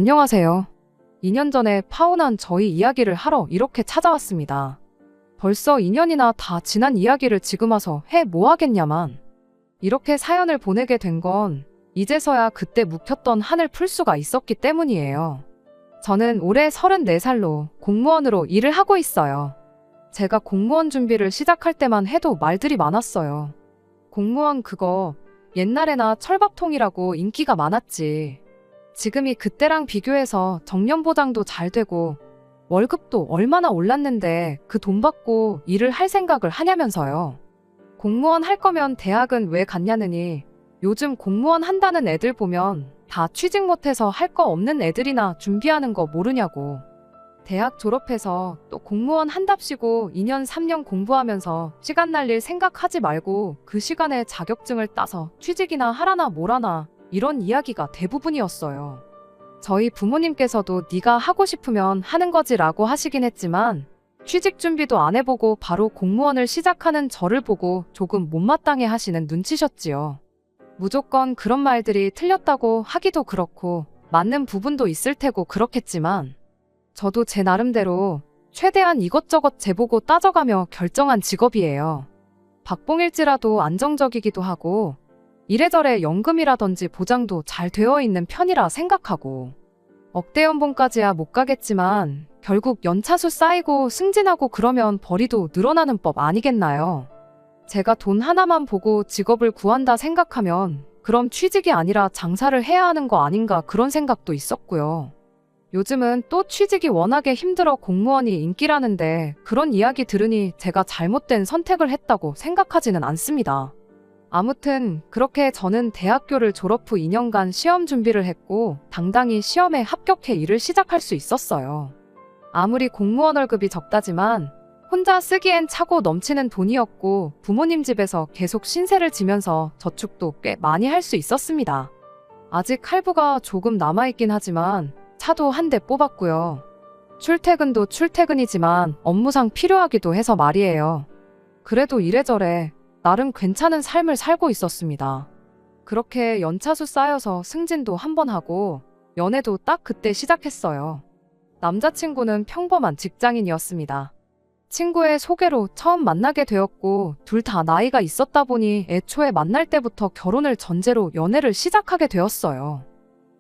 안녕하세요. 2년 전에 파혼한 저희 이야기를 하러 이렇게 찾아왔습니다. 벌써 2년이나 다 지난 이야기를 지금 와서 해 뭐 하겠냐만. 이렇게 사연을 보내게 된 건 이제서야 그때 묵혔던 한을 풀 수가 있었기 때문이에요. 저는 올해 34살로 공무원으로 일을 하고 있어요. 제가 공무원 준비를 시작할 때만 해도 말들이 많았어요. 공무원 그거 옛날에나 철밥통이라고 인기가 많았지. 지금이 그때랑 비교해서 정년보장도 잘 되고 월급도 얼마나 올랐는데 그 돈 받고 일을 할 생각을 하냐면서요. 공무원 할 거면 대학은 왜 갔냐느니 요즘 공무원 한다는 애들 보면 다 취직 못해서 할 거 없는 애들이나 준비하는 거 모르냐고. 대학 졸업해서 또 공무원 한답시고 2년 3년 공부하면서 시간 날릴 생각하지 말고 그 시간에 자격증을 따서 취직이나 하라나 뭐라나 이런 이야기가 대부분이었어요. 저희 부모님께서도 네가 하고 싶으면 하는 거지 라고 하시긴 했지만 취직 준비도 안 해보고 바로 공무원을 시작하는 저를 보고 조금 못마땅해 하시는 눈치셨지요. 무조건 그런 말들이 틀렸다고 하기도 그렇고 맞는 부분도 있을 테고 그렇겠지만 저도 제 나름대로 최대한 이것저것 재보고 따져가며 결정한 직업이에요. 박봉일지라도 안정적이기도 하고 이래저래 연금이라든지 보장도 잘 되어 있는 편이라 생각하고 억대 연봉까지야 못 가겠지만 결국 연차수 쌓이고 승진하고 그러면 벌이도 늘어나는 법 아니겠나요? 제가 돈 하나만 보고 직업을 구한다 생각하면 그럼 취직이 아니라 장사를 해야 하는 거 아닌가 그런 생각도 있었고요. 요즘은 또 취직이 워낙에 힘들어 공무원이 인기라는데 그런 이야기 들으니 제가 잘못된 선택을 했다고 생각하지는 않습니다. 아무튼 그렇게 저는 대학교를 졸업 후 2년간 시험 준비를 했고 당당히 시험에 합격해 일을 시작할 수 있었어요. 아무리 공무원 월급이 적다지만 혼자 쓰기엔 차고 넘치는 돈이었고 부모님 집에서 계속 신세를 지면서 저축도 꽤 많이 할 수 있었습니다. 아직 할부가 조금 남아있긴 하지만 차도 한 대 뽑았고요. 출퇴근도 출퇴근이지만 업무상 필요하기도 해서 말이에요. 그래도 이래저래 나름 괜찮은 삶을 살고 있었습니다. 그렇게 연차수 쌓여서 승진도 한번 하고 연애도 딱 그때 시작했어요. 남자친구는 평범한 직장인이었습니다. 친구의 소개로 처음 만나게 되었고 둘 다 나이가 있었다 보니 애초에 만날 때부터 결혼을 전제로 연애를 시작하게 되었어요.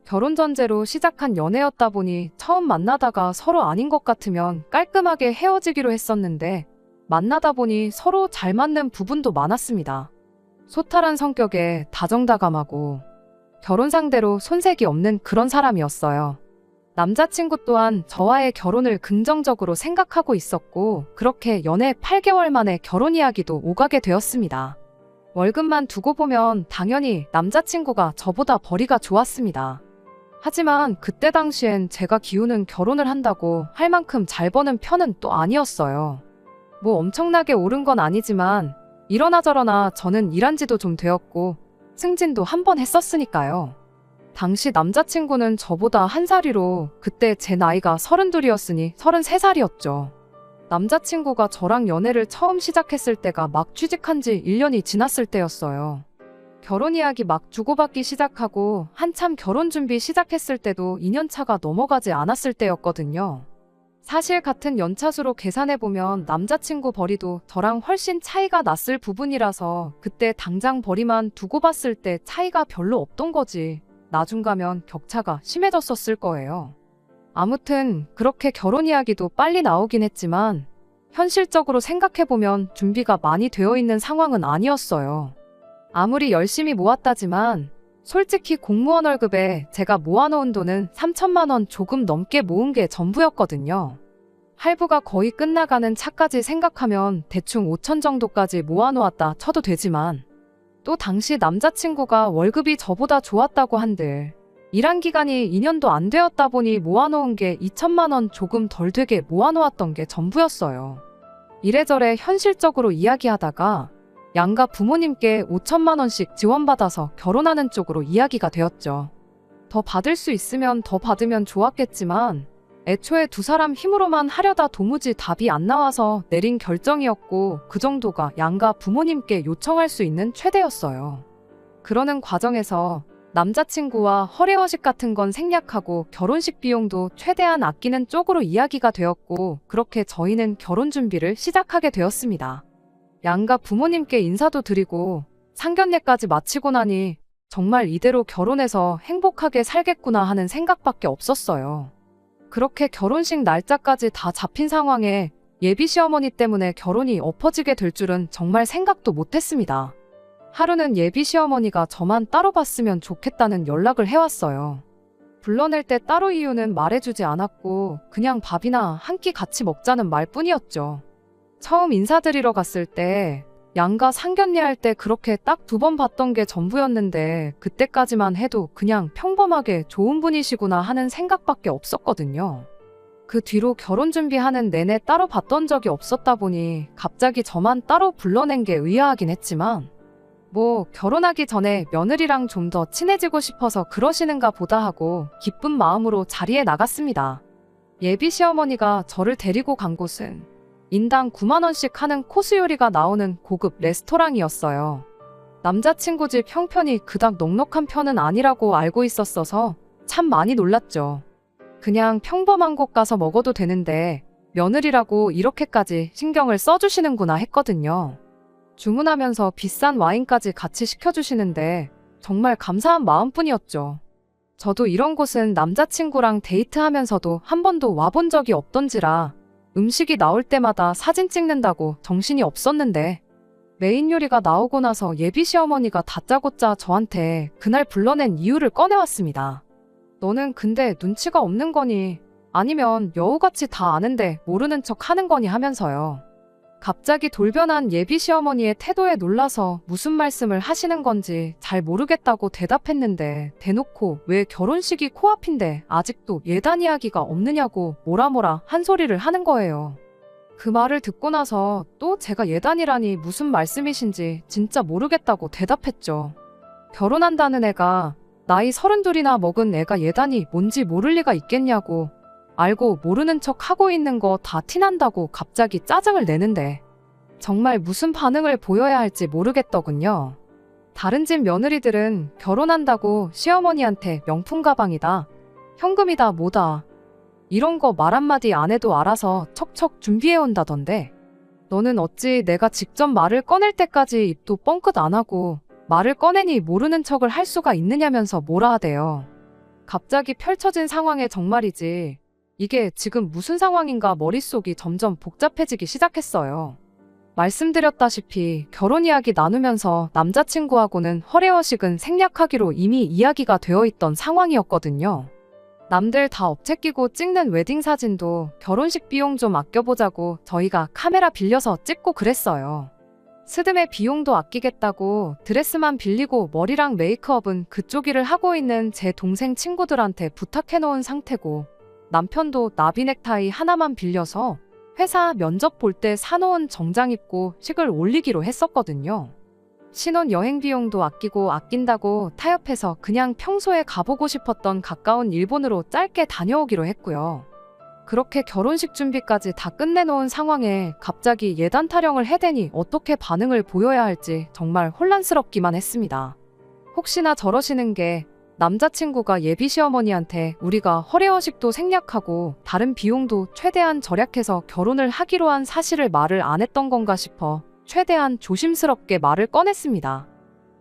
결혼 전제로 시작한 연애였다 보니 처음 만나다가 서로 아닌 것 같으면 깔끔하게 헤어지기로 했었는데 만나다 보니 서로 잘 맞는 부분도 많았습니다. 소탈한 성격에 다정다감하고 결혼 상대로 손색이 없는 그런 사람이었어요. 남자친구 또한 저와의 결혼을 긍정적으로 생각하고 있었고 그렇게 연애 8개월 만에 결혼 이야기도 오가게 되었습니다. 월급만 두고 보면 당연히 남자친구가 저보다 벌이가 좋았습니다. 하지만 그때 당시엔 제가 기우는 결혼을 한다고 할 만큼 잘 버는 편은 또 아니었어요. 뭐 엄청나게 오른 건 아니지만 이러나 저러나 저는 일한 지도 좀 되었고 승진도 한 번 했었으니까요. 당시 남자친구는 저보다 한 살 위로 그때 제 나이가 32이었으니 33살이었죠. 남자친구가 저랑 연애를 처음 시작했을 때가 막 취직한 지 1년이 지났을 때였어요. 결혼 이야기 막 주고받기 시작하고 한참 결혼 준비 시작했을 때도 2년 차가 넘어가지 않았을 때였거든요. 사실 같은 연차수로 계산해보면 남자친구 벌이도 저랑 훨씬 차이가 났을 부분이라서 그때 당장 벌이만 두고 봤을 때 차이가 별로 없던 거지 나중 가면 격차가 심해졌었을 거예요. 아무튼 그렇게 결혼 이야기도 빨리 나오긴 했지만 현실적으로 생각해보면 준비가 많이 되어 있는 상황은 아니었어요. 아무리 열심히 모았다지만 솔직히 공무원 월급에 제가 모아놓은 돈은 3천만 원 조금 넘게 모은 게 전부였거든요. 할부가 거의 끝나가는 차까지 생각하면 대충 5천 정도까지 모아놓았다 쳐도 되지만 또 당시 남자친구가 월급이 저보다 좋았다고 한들 일한 기간이 2년도 안 되었다 보니 모아놓은 게 2천만 원 조금 덜 되게 모아놓았던 게 전부였어요. 이래저래 현실적으로 이야기하다가 양가 부모님께 5천만 원씩 지원받아서 결혼하는 쪽으로 이야기가 되었죠. 더 받을 수 있으면 더 받으면 좋았겠지만 애초에 두 사람 힘으로만 하려다 도무지 답이 안 나와서 내린 결정이었고 그 정도가 양가 부모님께 요청할 수 있는 최대였어요. 그러는 과정에서 남자친구와 허례허식 같은 건 생략하고 결혼식 비용도 최대한 아끼는 쪽으로 이야기가 되었고, 그렇게 저희는 결혼 준비를 시작하게 되었습니다. 양가 부모님께 인사도 드리고 상견례까지 마치고 나니 정말 이대로 결혼해서 행복하게 살겠구나 하는 생각밖에 없었어요. 그렇게 결혼식 날짜까지 다 잡힌 상황에 예비 시어머니 때문에 결혼이 엎어지게 될 줄은 정말 생각도 못했습니다. 하루는 예비 시어머니가 저만 따로 봤으면 좋겠다는 연락을 해왔어요. 불러낼 때 따로 이유는 말해주지 않았고 그냥 밥이나 한 끼 같이 먹자는 말뿐이었죠. 처음 인사드리러 갔을 때 양가 상견례할 때 그렇게 딱 2번 봤던 게 전부였는데, 그때까지만 해도 그냥 평범하게 좋은 분이시구나 하는 생각밖에 없었거든요. 그 뒤로 결혼 준비하는 내내 따로 봤던 적이 없었다 보니 갑자기 저만 따로 불러낸 게 의아하긴 했지만, 결혼하기 전에 며느리랑 좀 더 친해지고 싶어서 그러시는가 보다 하고 기쁜 마음으로 자리에 나갔습니다. 예비 시어머니가 저를 데리고 간 곳은 인당 9만 원씩 하는 코스 요리가 나오는 고급 레스토랑이었어요. 남자친구 집 형편이 그닥 넉넉한 편은 아니라고 알고 있었어서 참 많이 놀랐죠. 그냥 평범한 곳 가서 먹어도 되는데 며느리라고 이렇게까지 신경을 써주시는구나 했거든요. 주문하면서 비싼 와인까지 같이 시켜주시는데 정말 감사한 마음뿐이었죠. 저도 이런 곳은 남자친구랑 데이트하면서도 한 번도 와본 적이 없던지라 음식이 나올 때마다 사진 찍는다고 정신이 없었는데, 메인 요리가 나오고 나서 예비 시어머니가 다짜고짜 저한테 그날 불러낸 이유를 꺼내왔습니다. 너는 근데 눈치가 없는 거니? 아니면 여우같이 다 아는데 모르는 척 하는 거니? 하면서요. 갑자기 돌변한 예비 시어머니의 태도에 놀라서 무슨 말씀을 하시는 건지 잘 모르겠다고 대답했는데, 대놓고 왜 결혼식이 코앞인데 아직도 예단 이야기가 없느냐고 뭐라 한 소리를 하는 거예요. 그 말을 듣고 나서 또 제가 예단이라니 무슨 말씀이신지 진짜 모르겠다고 대답했죠. 결혼한다는 애가 나이 32이나 먹은 애가 예단이 뭔지 모를 리가 있겠냐고, 알고 모르는 척 하고 있는 거 다 티난다고 갑자기 짜증을 내는데 정말 무슨 반응을 보여야 할지 모르겠더군요. 다른 집 며느리들은 결혼한다고 시어머니한테 명품 가방이다, 현금이다, 뭐다 이런 거 말 한마디 안 해도 알아서 척척 준비해 온다던데, 너는 어찌 내가 직접 말을 꺼낼 때까지 입도 뻥끗 안 하고 말을 꺼내니 모르는 척을 할 수가 있느냐면서 뭐라 하대요. 갑자기 펼쳐진 상황에 정말이지 이게 지금 무슨 상황인가 머릿속이 점점 복잡해지기 시작했어요. 말씀드렸다시피 결혼 이야기 나누면서 남자친구하고는 허례허식은 생략하기로 이미 이야기가 되어 있던 상황이었거든요. 남들 다 업체 끼고 찍는 웨딩 사진도 결혼식 비용 좀 아껴보자고 저희가 카메라 빌려서 찍고 그랬어요. 스드메 비용도 아끼겠다고 드레스만 빌리고 머리랑 메이크업은 그쪽 일을 하고 있는 제 동생 친구들한테 부탁해놓은 상태고, 남편도 나비 넥타이 하나만 빌려서 회사 면접 볼 때 사놓은 정장 입고 식을 올리기로 했었거든요. 신혼 여행 비용도 아낀다고 타협해서 그냥 평소에 가보고 싶었던 가까운 일본으로 짧게 다녀오기로 했고요. 그렇게 결혼식 준비까지 다 끝내놓은 상황에 갑자기 예단 타령을 해대니 어떻게 반응을 보여야 할지 정말 혼란스럽기만 했습니다. 혹시나 저러시는 게 남자친구가 예비 시어머니한테 우리가 허례허식도 생략하고 다른 비용도 최대한 절약해서 결혼을 하기로 한 사실을 말을 안 했던 건가 싶어 최대한 조심스럽게 말을 꺼냈습니다.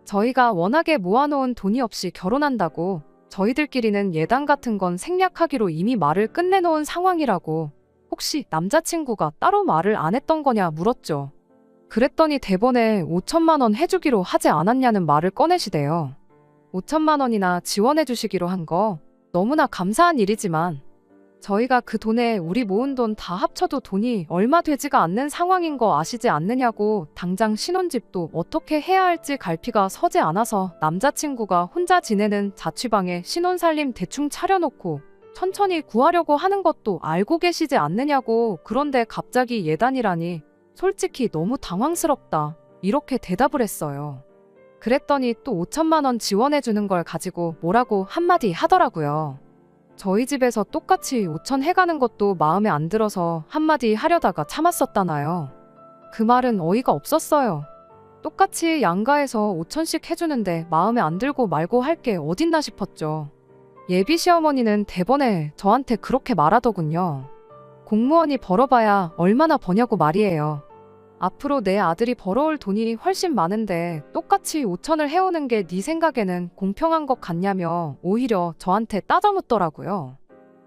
저희가 워낙에 모아놓은 돈이 없이 결혼한다고 저희들끼리는 예단 같은 건 생략하기로 이미 말을 끝내놓은 상황이라고, 혹시 남자친구가 따로 말을 안 했던 거냐 물었죠. 그랬더니 대본에 5천만 원 해주기로 하지 않았냐는 말을 꺼내시대요. 5천만 원이나 지원해 주시기로 한 거 너무나 감사한 일이지만 저희가 그 돈에 우리 모은 돈 다 합쳐도 돈이 얼마 되지가 않는 상황인 거 아시지 않느냐고, 당장 신혼집도 어떻게 해야 할지 갈피가 서지 않아서 남자친구가 혼자 지내는 자취방에 신혼살림 대충 차려놓고 천천히 구하려고 하는 것도 알고 계시지 않느냐고, 그런데 갑자기 예단이라니 솔직히 너무 당황스럽다 이렇게 대답을 했어요. 그랬더니 또 5천만 원 지원해주는 걸 가지고 뭐라고 한마디 하더라고요. 저희 집에서 똑같이 5천 해가는 것도 마음에 안 들어서 한마디 하려다가 참았었다나요. 그 말은 어이가 없었어요. 똑같이 양가해서 5천씩 해주는데 마음에 안 들고 말고 할 게 어딨나 싶었죠. 예비 시어머니는 대번에 저한테 그렇게 말하더군요. 공무원이 벌어봐야 얼마나 버냐고 말이에요. 앞으로 내 아들이 벌어올 돈이 훨씬 많은데 똑같이 5천을 해오는 게 네 생각에는 공평한 것 같냐며 오히려 저한테 따져묻더라고요.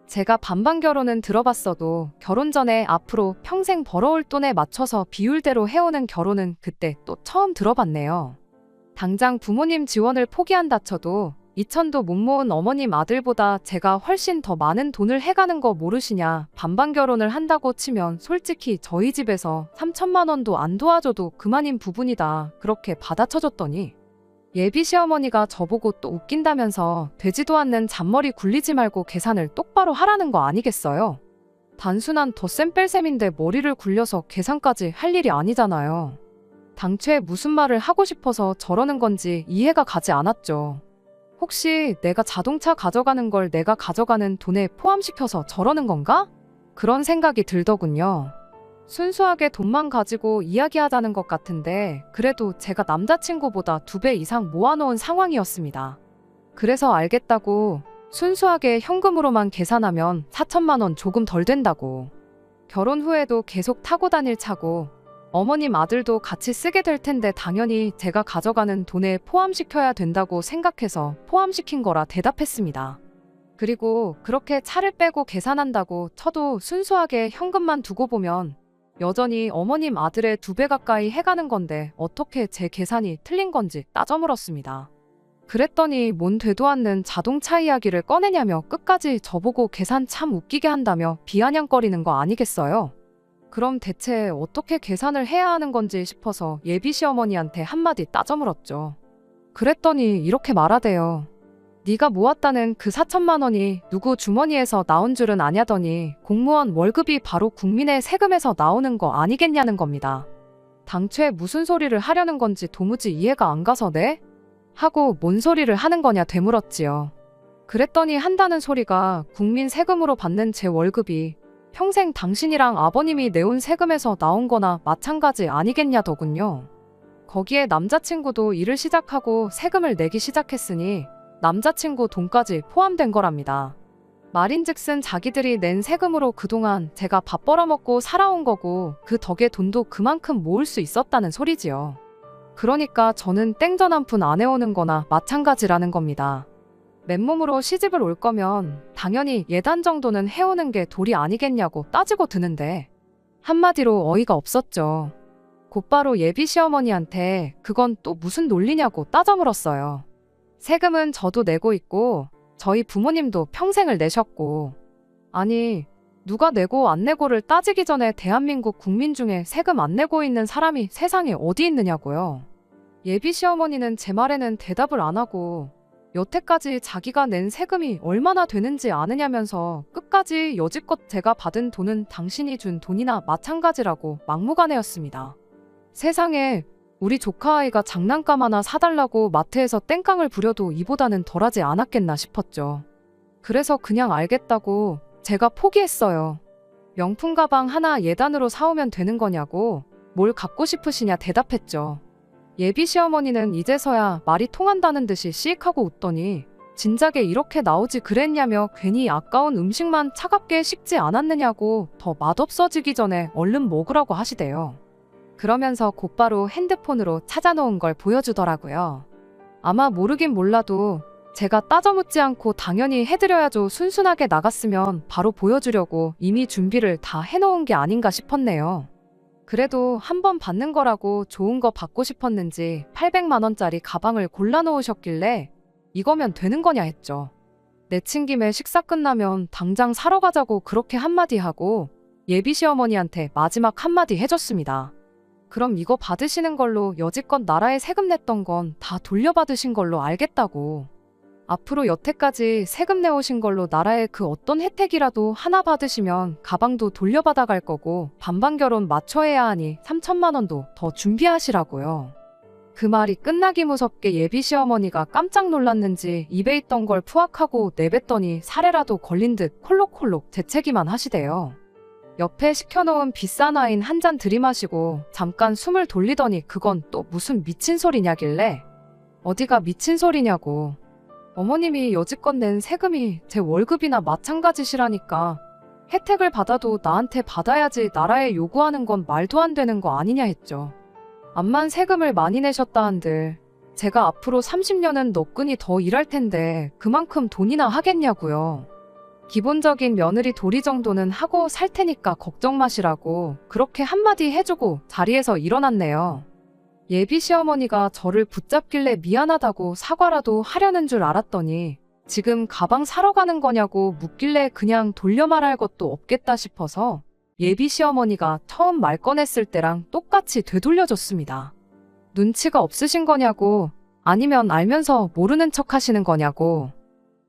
제가 반반 결혼은 들어봤어도 결혼 전에 앞으로 평생 벌어올 돈에 맞춰서 비율대로 해오는 결혼은 그때 또 처음 들어봤네요. 당장 부모님 지원을 포기한다 쳐도 2천도 못 모은 어머님 아들보다 제가 훨씬 더 많은 돈을 해가는 거 모르시냐. 반반 결혼을 한다고 치면 솔직히 저희 집에서 3천만 원도 안 도와줘도 그만인 부분이다. 그렇게 받아쳐줬더니 예비 시어머니가 저보고 또 웃긴다면서 되지도 않는 잔머리 굴리지 말고 계산을 똑바로 하라는 거 아니겠어요? 단순한 덧셈 뺄셈인데 머리를 굴려서 계산까지 할 일이 아니잖아요. 당최 무슨 말을 하고 싶어서 저러는 건지 이해가 가지 않았죠. 혹시 내가 자동차 가져가는 걸 내가 가져가는 돈에 포함시켜서 저러는 건가? 그런 생각이 들더군요. 순수하게 돈만 가지고 이야기하자는 것 같은데 그래도 제가 남자친구보다 2배 이상 모아놓은 상황이었습니다. 그래서 알겠다고 순수하게 현금으로만 계산하면 4천만 원 조금 덜 된다고. 결혼 후에도 계속 타고 다닐 차고 어머님 아들도 같이 쓰게 될 텐데 당연히 제가 가져가는 돈에 포함시켜야 된다고 생각해서 포함시킨 거라 대답했습니다. 그리고 그렇게 차를 빼고 계산한다고 쳐도 순수하게 현금만 두고 보면 여전히 어머님 아들의 2배 가까이 해가는 건데 어떻게 제 계산이 틀린 건지 따져 물었습니다. 그랬더니 뭔 되도 않는 자동차 이야기를 꺼내냐며 끝까지 저보고 계산 참 웃기게 한다며 비아냥거리는 거 아니겠어요? 그럼 대체 어떻게 계산을 해야 하는 건지 싶어서 예비 시어머니한테 한마디 따져 물었죠. 그랬더니 이렇게 말하대요. 네가 모았다는 그 4천만 원이 누구 주머니에서 나온 줄은 아냐더니 공무원 월급이 바로 국민의 세금에서 나오는 거 아니겠냐는 겁니다. 당최 무슨 소리를 하려는 건지 도무지 이해가 안 가서 네? 하고 뭔 소리를 하는 거냐 되물었지요. 그랬더니 한다는 소리가 국민 세금으로 받는 제 월급이 평생 당신이랑 아버님이 내온 세금에서 나온 거나 마찬가지 아니겠냐더군요. 거기에 남자친구도 일을 시작하고 세금을 내기 시작했으니 남자친구 돈까지 포함된 거랍니다. 말인즉슨 자기들이 낸 세금으로 그동안 제가 밥 벌어먹고 살아온 거고 그 덕에 돈도 그만큼 모을 수 있었다는 소리지요. 그러니까 저는 땡전 한 푼 안 해오는 거나 마찬가지라는 겁니다. 맨몸으로 시집을 올 거면 당연히 예단 정도는 해오는 게 도리 아니겠냐고 따지고 드는데 한마디로 어이가 없었죠. 곧바로 예비 시어머니한테 그건 또 무슨 논리냐고 따져 물었어요. 세금은 저도 내고 있고 저희 부모님도 평생을 내셨고 아니 누가 내고 안 내고를 따지기 전에 대한민국 국민 중에 세금 안 내고 있는 사람이 세상에 어디 있느냐고요. 예비 시어머니는 제 말에는 대답을 안 하고 여태까지 자기가 낸 세금이 얼마나 되는지 아느냐면서 끝까지 여지껏 제가 받은 돈은 당신이 준 돈이나 마찬가지라고 막무가내였습니다. 세상에 우리 조카아이가 장난감 하나 사달라고 마트에서 땡깡을 부려도 이보다는 덜하지 않았겠나 싶었죠. 그래서 그냥 알겠다고 제가 포기했어요. 명품 가방 하나 예단으로 사오면 되는 거냐고 뭘 갖고 싶으시냐 대답했죠. 예비 시어머니는 이제서야 말이 통한다는 듯이 씩 하고 웃더니 진작에 이렇게 나오지 그랬냐며 괜히 아까운 음식만 차갑게 식지 않았느냐고 더 맛없어지기 전에 얼른 먹으라고 하시대요. 그러면서 곧바로 핸드폰으로 찾아놓은 걸 보여주더라고요. 아마 모르긴 몰라도 제가 따져묻지 않고 당연히 해드려야죠 순순하게 나갔으면 바로 보여주려고 이미 준비를 다 해놓은 게 아닌가 싶었네요. 그래도 한 번 받는 거라고 좋은 거 받고 싶었는지 800만 원짜리 가방을 골라놓으셨길래 이거면 되는 거냐 했죠. 내친 김에 식사 끝나면 당장 사러 가자고 그렇게 한마디 하고 예비 시어머니한테 마지막 한마디 해줬습니다. 그럼 이거 받으시는 걸로 여지껏 나라에 세금 냈던 건 다 돌려받으신 걸로 알겠다고. 앞으로 여태까지 세금 내오신 걸로 나라의 그 어떤 혜택이라도 하나 받으시면 가방도 돌려받아 갈 거고 반반 결혼 맞춰해야 하니 3천만 원도 더 준비하시라고요. 그 말이 끝나기 무섭게 예비 시어머니가 깜짝 놀랐는지 입에 있던 걸 푸악하고 내뱉더니 살에라도 걸린 듯 콜록콜록 재채기만 하시대요. 옆에 시켜놓은 비싼 와인 한 잔 들이마시고 잠깐 숨을 돌리더니 그건 또 무슨 미친 소리냐길래 어디가 미친 소리냐고. 어머님이 여지껏 낸 세금이 제 월급이나 마찬가지시라니까 혜택을 받아도 나한테 받아야지 나라에 요구하는 건 말도 안 되는 거 아니냐 했죠. 암만 세금을 많이 내셨다 한들 제가 앞으로 30년은 너끈히 더 일할 텐데 그만큼 돈이나 하겠냐고요. 기본적인 며느리 도리 정도는 하고 살 테니까 걱정 마시라고 그렇게 한마디 해주고 자리에서 일어났네요. 예비 시어머니가 저를 붙잡길래 미안하다고 사과라도 하려는 줄 알았더니 지금 가방 사러 가는 거냐고 묻길래 그냥 돌려 말할 것도 없겠다 싶어서 예비 시어머니가 처음 말 꺼냈을 때랑 똑같이 되돌려줬습니다. 눈치가 없으신 거냐고, 아니면 알면서 모르는 척 하시는 거냐고.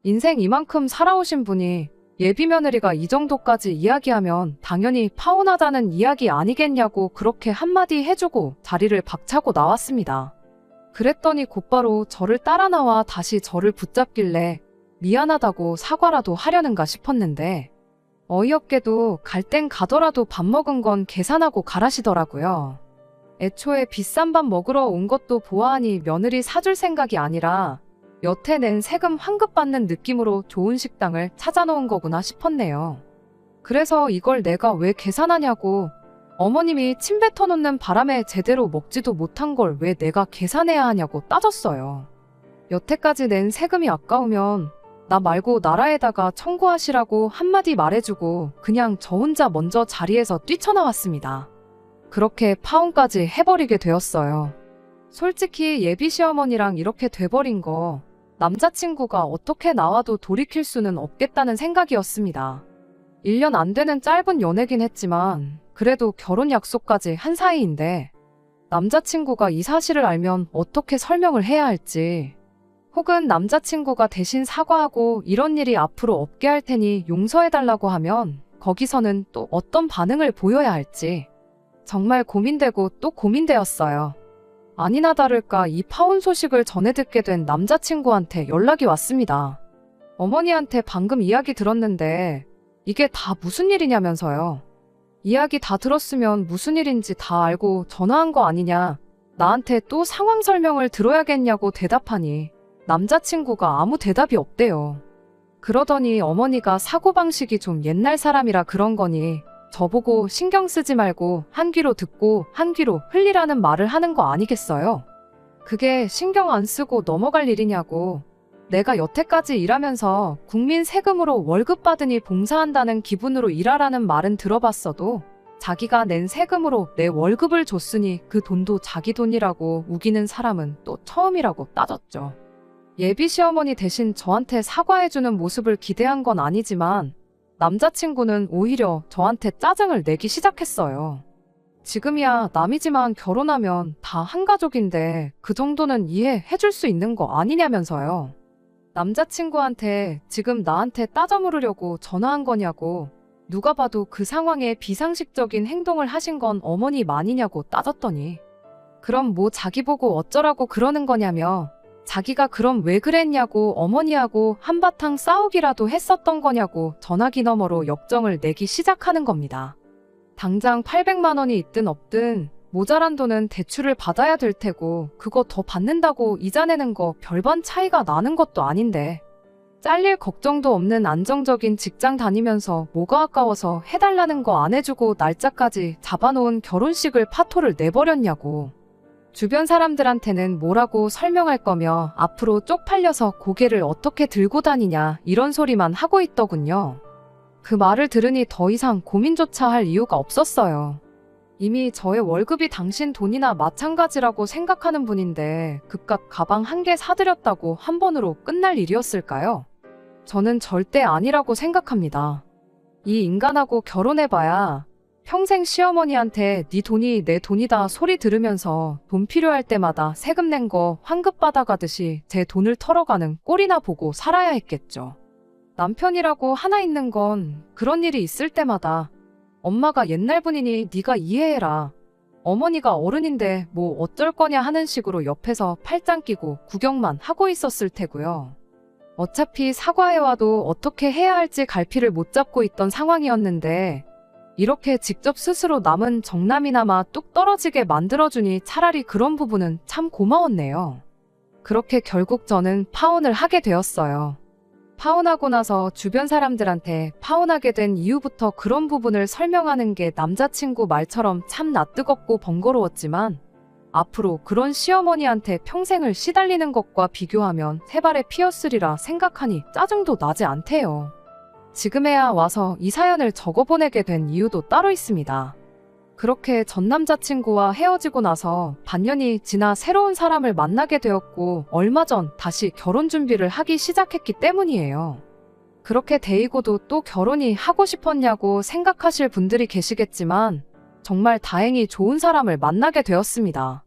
인생 이만큼 살아오신 분이 예비 며느리가 이 정도까지 이야기하면 당연히 파혼하자는 이야기 아니겠냐고 그렇게 한마디 해주고 자리를 박차고 나왔습니다. 그랬더니 곧바로 저를 따라 나와 다시 저를 붙잡길래 미안하다고 사과라도 하려는가 싶었는데 어이없게도 갈 땐 가더라도 밥 먹은 건 계산하고 가라시더라고요. 애초에 비싼 밥 먹으러 온 것도 보아하니 며느리 사줄 생각이 아니라 여태 낸 세금 환급받는 느낌으로 좋은 식당을 찾아놓은 거구나 싶었네요. 그래서 이걸 내가 왜 계산하냐고, 어머님이 침 뱉어놓는 바람에 제대로 먹지도 못한 걸 왜 내가 계산해야 하냐고 따졌어요. 여태까지 낸 세금이 아까우면 나 말고 나라에다가 청구하시라고 한마디 말해주고 그냥 저 혼자 먼저 자리에서 뛰쳐나왔습니다. 그렇게 파혼까지 해버리게 되었어요. 솔직히 예비 시어머니랑 이렇게 돼버린 거 남자친구가 어떻게 나와도 돌이킬 수는 없겠다는 생각이었습니다. 1년 안 되는 짧은 연애긴 했지만 그래도 결혼 약속까지 한 사이인데 남자친구가 이 사실을 알면 어떻게 설명을 해야 할지, 혹은 남자친구가 대신 사과하고 이런 일이 앞으로 없게 할 테니 용서해달라고 하면 거기서는 또 어떤 반응을 보여야 할지 정말 고민되고 또 고민되었어요. 아니나 다를까 이 파혼 소식을 전해 듣게 된 남자친구한테 연락이 왔습니다. 어머니한테 방금 이야기 들었는데 이게 다 무슨 일이냐면서요. 이야기 다 들었으면 무슨 일인지 다 알고 전화한 거 아니냐, 나한테 또 상황 설명을 들어야겠냐고 대답하니 남자친구가 아무 대답이 없대요. 그러더니 어머니가 사고방식이 좀 옛날 사람이라 그런 거니 저보고 신경 쓰지 말고 한 귀로 듣고 한 귀로 흘리라는 말을 하는 거 아니겠어요? 그게 신경 안 쓰고 넘어갈 일이냐고. 내가 여태까지 일하면서 국민 세금으로 월급 받으니 봉사한다는 기분으로 일하라는 말은 들어봤어도 자기가 낸 세금으로 내 월급을 줬으니 그 돈도 자기 돈이라고 우기는 사람은 또 처음이라고 따졌죠. 예비 시어머니 대신 저한테 사과해주는 모습을 기대한 건 아니지만 남자친구는 오히려 저한테 짜증을 내기 시작했어요. 지금이야 남이지만 결혼하면 다 한 가족인데 그 정도는 이해해줄 수 있는 거 아니냐면서요. 남자친구한테 지금 나한테 따져 물으려고 전화한 거냐고, 누가 봐도 그 상황에 비상식적인 행동을 하신 건 어머니만이냐고 따졌더니 그럼 뭐 자기 보고 어쩌라고 그러는 거냐며, 자기가 그럼 왜 그랬냐고 어머니하고 한바탕 싸우기라도 했었던 거냐고 전화기 너머로 역정을 내기 시작하는 겁니다. 당장 800만 원이 있든 없든 모자란 돈은 대출을 받아야 될 테고 그거 더 받는다고 이자 내는 거 별반 차이가 나는 것도 아닌데 잘릴 걱정도 없는 안정적인 직장 다니면서 뭐가 아까워서 해달라는 거 안 해주고 날짜까지 잡아놓은 결혼식을 파토를 내버렸냐고. 주변 사람들한테는 뭐라고 설명할 거며 앞으로 쪽팔려서 고개를 어떻게 들고 다니냐 이런 소리만 하고 있더군요. 그 말을 들으니 더 이상 고민조차 할 이유가 없었어요. 이미 저의 월급이 당신 돈이나 마찬가지라고 생각하는 분인데 그깟 가방 한 개 사드렸다고 한 번으로 끝날 일이었을까요? 저는 절대 아니라고 생각합니다. 이 인간하고 결혼해봐야 평생 시어머니한테 네 돈이 내 돈이다 소리 들으면서 돈 필요할 때마다 세금 낸 거 환급 받아가듯이 제 돈을 털어가는 꼴이나 보고 살아야 했겠죠. 남편이라고 하나 있는 건 그런 일이 있을 때마다 엄마가 옛날 분이니 네가 이해해라, 어머니가 어른인데 뭐 어쩔 거냐 하는 식으로 옆에서 팔짱 끼고 구경만 하고 있었을 테고요. 어차피 사과해와도 어떻게 해야 할지 갈피를 못 잡고 있던 상황이었는데 이렇게 직접 스스로 남은 정남이나마 뚝 떨어지게 만들어주니 차라리 그런 부분은 참 고마웠네요. 그렇게 결국 저는 파혼을 하게 되었어요. 파혼하고 나서 주변 사람들한테 파혼하게 된 이유부터 그런 부분을 설명하는 게 남자친구 말처럼 참 낯뜨겁고 번거로웠지만 앞으로 그런 시어머니한테 평생을 시달리는 것과 비교하면 세발의 피였으리라 생각하니 짜증도 나지 않대요. 지금에야 와서 이 사연을 적어보내게 된 이유도 따로 있습니다. 그렇게 전 남자친구와 헤어지고 나서 반년이 지나 새로운 사람을 만나게 되었고 얼마 전 다시 결혼 준비를 하기 시작했기 때문이에요. 그렇게 데이고도 또 결혼이 하고 싶었냐고 생각하실 분들이 계시겠지만 정말 다행히 좋은 사람을 만나게 되었습니다.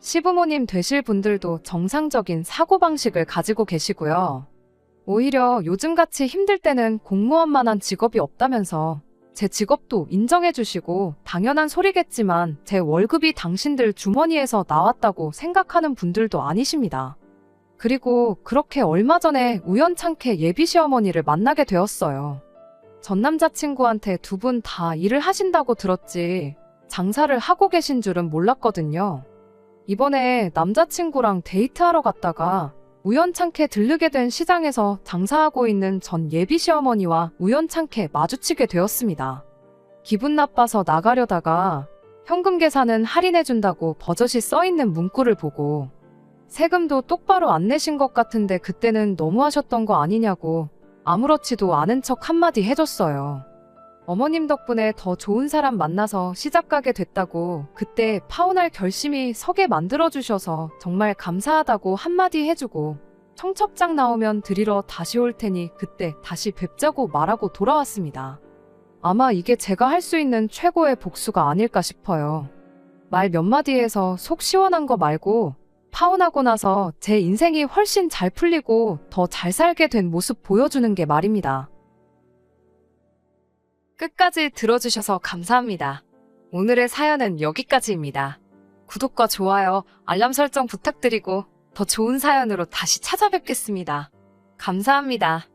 시부모님 되실 분들도 정상적인 사고방식을 가지고 계시고요. 오히려 요즘같이 힘들 때는 공무원만한 직업이 없다면서 제 직업도 인정해 주시고 당연한 소리겠지만 제 월급이 당신들 주머니에서 나왔다고 생각하는 분들도 아니십니다. 그리고 그렇게 얼마 전에 우연찮게 예비 시어머니를 만나게 되었어요. 전 남자친구한테 두 분 다 일을 하신다고 들었지 장사를 하고 계신 줄은 몰랐거든요. 이번에 남자친구랑 데이트하러 갔다가 우연찮게 들르게 된 시장에서 장사하고 있는 전 예비 시어머니와 우연찮게 마주치게 되었습니다. 기분 나빠서 나가려다가 현금 계산은 할인해준다고 버젓이 써있는 문구를 보고 세금도 똑바로 안 내신 것 같은데 그때는 너무하셨던 거 아니냐고 아무렇지도 않은 척 한마디 해줬어요. 어머님 덕분에 더 좋은 사람 만나서 시집가게 됐다고 그때 파혼할 결심이 서게 만들어주셔서 정말 감사하다고 한마디 해주고 청첩장 나오면 드리러 다시 올 테니 그때 다시 뵙자고 말하고 돌아왔습니다. 아마 이게 제가 할 수 있는 최고의 복수가 아닐까 싶어요. 말 몇 마디에서 속 시원한 거 말고 파혼하고 나서 제 인생이 훨씬 잘 풀리고 더 잘 살게 된 모습 보여주는 게 말입니다. 끝까지 들어주셔서 감사합니다. 오늘의 사연은 여기까지입니다. 구독과 좋아요, 알람 설정 부탁드리고 더 좋은 사연으로 다시 찾아뵙겠습니다. 감사합니다.